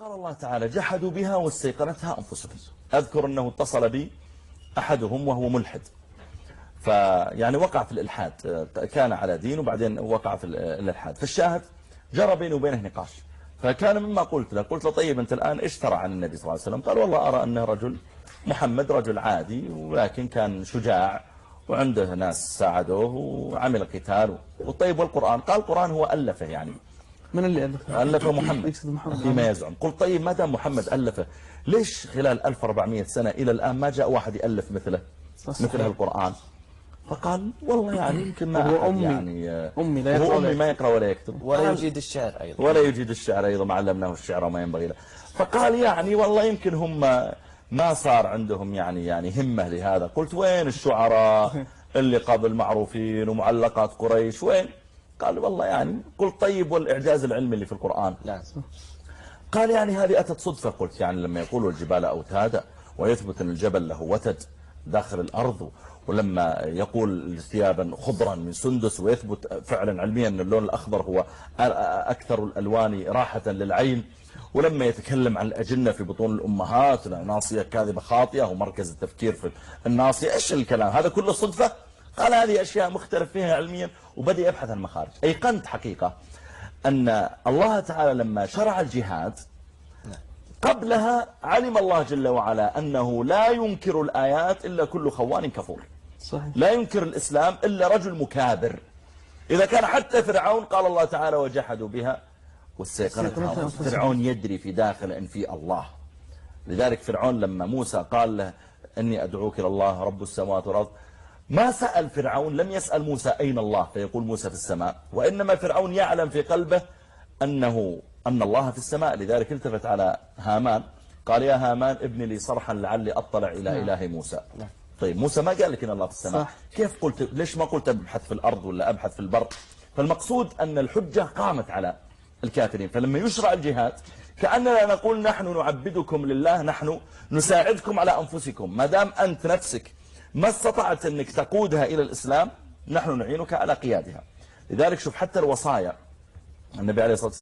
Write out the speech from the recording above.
قال الله تعالى جحدوا بها واستيقنتها أنفسهم. أذكر أنه اتصل بي أحدهم وهو ملحد، فيعني وقع في الإلحاد، كان على دين وبعدين وقع في الإلحاد. فالشاهد جرى بيني وبينه نقاش، فكان مما قلت له طيب أنت الآن إيش ترى عن النبي صلى الله عليه وسلم؟ قال والله أرى أنه رجل محمد رجل عادي، ولكن كان شجاع وعنده ناس ساعدوه وعمل قتال. والطيب والقرآن؟ قال القرآن هو ألفه. يعني من اللي ألفه؟ ألفه محمد فيما يزعم. قلت طيب ما دام محمد ألفه، ليش خلال 1400 سنة إلى الآن ما جاء واحد يألف مثله القرآن؟ فقال والله يعني يمكن ما هو أحد، يعني أمي لا يقرأ ولا ما يقرأ ولا يكتب ولا يجيد الشعر أيضا ما علمناه الشعر وما ينبغي له. فقال يعني والله يمكن هم ما صار عندهم يعني همة لهذا. قلت وين الشعراء اللي قبل معروفين ومعلقات قريش وين؟ قال والله يعني. قلت طيب والإعجاز العلمي اللي في القرآن؟ لا. قال يعني هذه أتت صدفة. قلت يعني لما يقولوا الجبال أوتادا ويثبت أن الجبل له وتد داخل الأرض، ولما يقول ثيابا خضرا من سندس ويثبت فعلا علميا أن اللون الأخضر هو أكثر الألوان راحة للعين، ولما يتكلم عن الأجنة في بطون الأمهات ناصية كاذبة خاطئة ومركز التفكير في الناصية، إيش الكلام هذا كله صدفة؟ قال هذه أشياء مختلف فيها علميا، وبدأ يبحث عن المخارج. أيقنت حقيقة أن الله تعالى لما شرع الجهاد قبلها علم الله جل وعلا أنه لا ينكر الآيات إلا كل خوان كفور. صحيح. لا ينكر الإسلام إلا رجل مكابر. إذا كان حتى فرعون قال الله تعالى وجحدوا بها واستيقنتها. فرعون يدري في داخل أن في الله. لذلك فرعون لما موسى قال له إني أدعوك إلى الله رب السماوات والأرض، ما سأل فرعون، لم يسأل موسى أين الله فيقول موسى في السماء، وإنما فرعون يعلم في قلبه أن الله في السماء. لذلك التفت على هامان قال يا هامان ابن لي صرحا لعلي أطلع إلى إله موسى. طيب موسى ما قال لك إن الله في السماء، كيف قلت؟ ليش ما قلت أبحث في الأرض ولا أبحث في البر؟ فالمقصود أن الحجة قامت على الكافرين. فلما يشرع الجهاد كأننا نقول نحن نعبدكم لله، نحن نساعدكم على أنفسكم. ما دام أنت نفسك ما استطعت أنك تقودها إلى الإسلام، نحن نعينك على قيادها. لذلك شوف حتى الوصايا النبي عليه الصلاة والسلام